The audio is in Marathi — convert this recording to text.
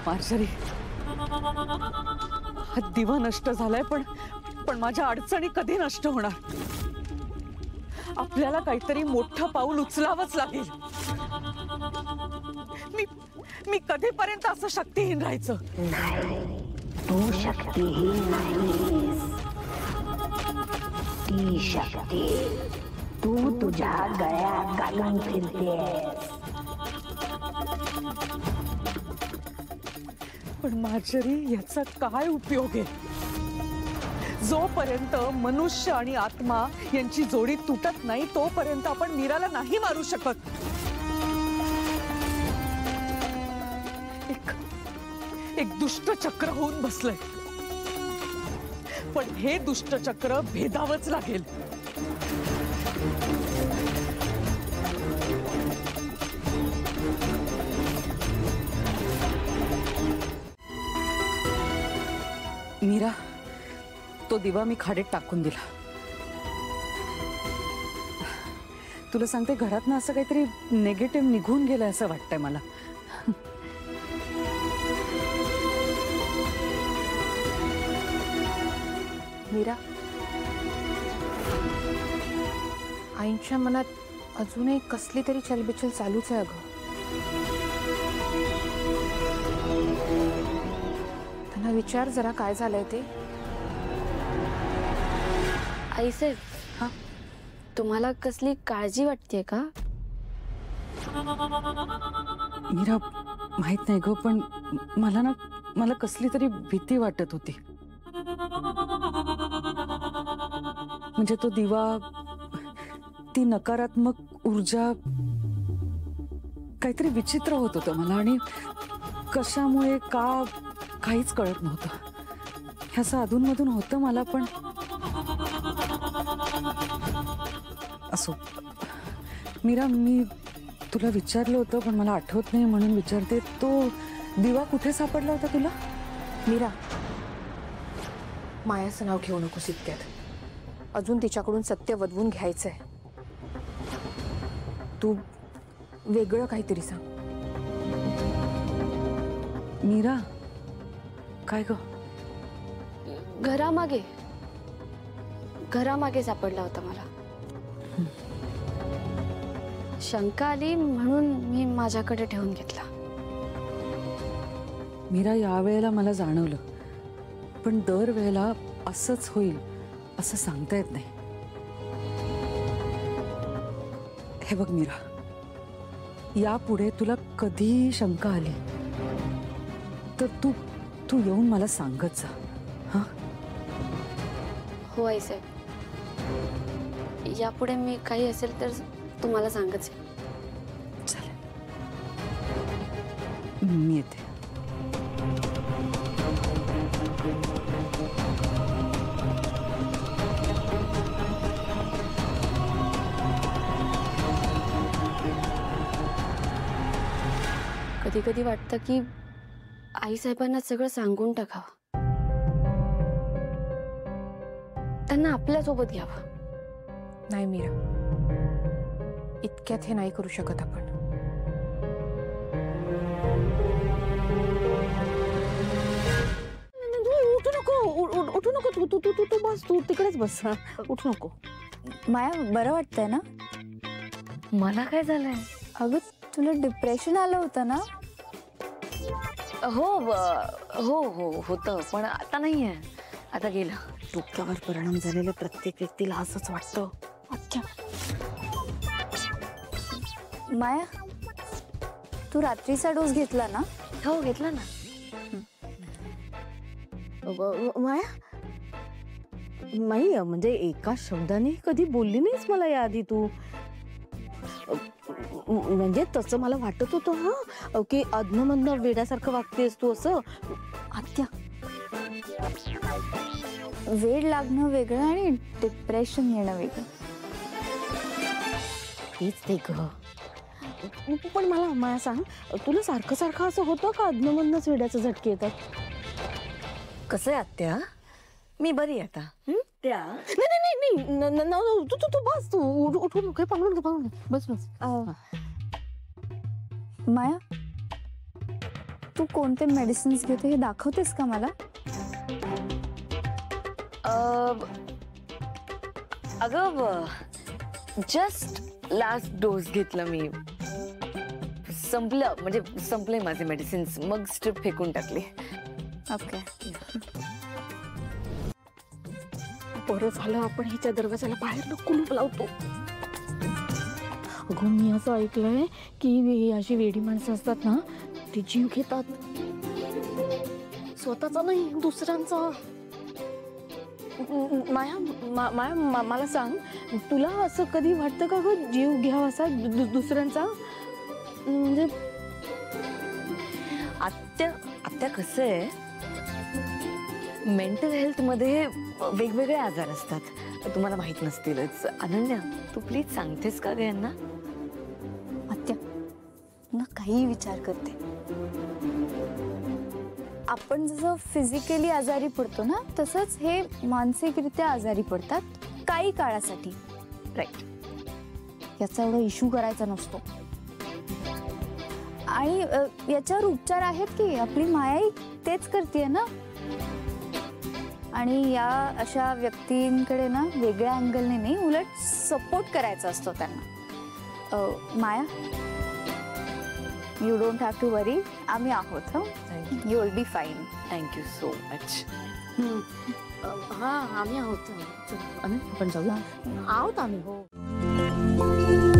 मार्जरी, हा दिवा नष्ट झालाय, पण माझ्या अडचणी कधी नष्ट होणार? आपल्याला काहीतरी मोठं पाऊल उचलावंच लागेल. मी कधीपर्यंत असं शक्तिहीन राहायचं? तू शक्तिहीन नाहीस, ती शक्ती तू तुझ्या गळ्यात घालून फिरतेस. पण मार्जरी, याचा काय उपयोग आहे? जोपर्यंत मनुष्य आणि आत्मा यांची जोडी तुटत नाही तोपर्यंत आपण मीराला नाही मारू शकत. एक दुष्ट चक्र होऊन बसलंय, पण हे दुष्ट चक्र भेदावंच लागेल. मीरा, तो दिवा मी खाडीत टाकून दिला. तुला सांगते, घरात ना असं काहीतरी नेगेटिव्ह निघून गेलं असं वाटतंय मला. मीरा, आईंच्या मनात अजूनही कसली तरी चलबिचल चालूच आहे अगं. त्यांना विचार जरा काय झालंय ते. आईसाहेब, हा, तुम्हाला कसली काळजी वाटतेय का? मीरा, माहित नाही ग, पण मला कसली तरी भीती वाटत होती. म्हणजे तो दिवा, ती नकारात्मक ऊर्जा, काहीतरी विचित्र होत होतं मला, आणि कशामुळे का काहीच कळत नव्हतं. ह्याचं अधूनमधून होतं मला, पण असो. मीरा, मी तुला विचारलं होतं पण मला आठवत नाही म्हणून विचारते. तो दिवा कुठे सापडला होता तुला? मीरा, मायाचं नाव घेऊ नकोस इतक्यात. अजून तिच्याकडून सत्य वदवून घ्यायचंय. तू वेगळं काहीतरी सांग. मीरा, काय ग? घरामागे सापडला होता मला. शंका आली म्हणून मी माझ्याकडे ठेवून घेतला. मीरा, यावेळेला मला जाणवलं, पण दरवेळेला असंच होईल असं सांगता येत नाही. हे बघ मीरा, यापुढे तुला कधीही शंका आली तर तू येऊन मला सांगत जा. हा? हो आईसाहेब, यापुढे मी काही असेल तर तुम्हाला सांगच. चालेल, मी येते. कधी कधी वाटतं की आईसाहेबांना सगळं सांगून टाकावं, त्यांना आपल्यासोबत घ्यावं. नाही मीरा, इतक्यात हे नाही करू शकत आपण. उठू नको, तू बस, तू तिकडेच बस. उठू नको. माया, बरं वाटतंय ना? मला काय झालंय? अगं, तुला डिप्रेशन आलं होतं ना? हो होतं, पण आता नाहीये, आता गेलं. डोक्यावर परिणाम झालेल्या प्रत्येक व्यक्तीला असंच वाटतं. अच्छा. माया, तू रात्रीचा डोस घेतला ना? हो, घेतला ना. माई, म्हणजे एका शब्दाने कधी बोलली नाहीस मला याआधी तू. म्हणजे तसं मला वाटत होतं हा, की अधनमधन वेड्यासारखं वागतेस तू असं. आत्या, वेड लागणं वेगळं आणि डिप्रेशन येणं वेगळं. तेच ते ग. पण मला सांग, तुला सारखं सारखं असं होतं का अधनमधनच वेड्याचे झटके येतात? कसं आहे आत्या, मी बरी आता. नाही, तू बस, तू उठू नको, पांघरून बस. माया, तू तू कोणते मेडिसिन्स घेते हे दाखवतेस का मला? अगं जस्ट लास्ट डोस घेतला मी. संपलं, म्हणजे संपले माझे मेडिसिन्स. मग स्ट्रिप फेकून टाकली. ओके. बरं झालं आपण हिच्या दरवाजाला बाहेर कुलूप लावतो. अगं मी असं ऐकलंय की ही अशी वेडी माणसं असतात ना, ती जीव घेतात, स्वतःचा नाही दुसऱ्यांचा. माया मला सांग, तुला असं कधी वाटतं का ग जीव घ्यावा असा दुसऱ्यांचा? म्हणजे आत्या कसं आहे, मेंटल हेल्थ मध्ये वेगवेगळे आजार असतात, तुम्हाला माहित नसतीलच. अनन्या, तू प्लीज सांगतेस का ग यांना? आत्या ना काही विचार करते. आपण जसं फिजिकली आजारी पडतो ना, तसंच हे मानसिकरित्या आजारी पडतात काही काळासाठी. राईट. याचा एवढा इश्यू करायचा नसतो. आणि याच्यावर उपचार आहेत की आपली मायाही तेच करते ना. आणि या अशा व्यक्तींकडे ना वेगळ्या अँगलने नाही, उलट सपोर्ट करायचा असतो त्यांना. माया, यू डोंट हॅव टू वरी, आम्ही आहोत. You will be fine. Thank you so much. हा आम्ही आहोत. आपण जाऊया. आहोत आम्ही. हो.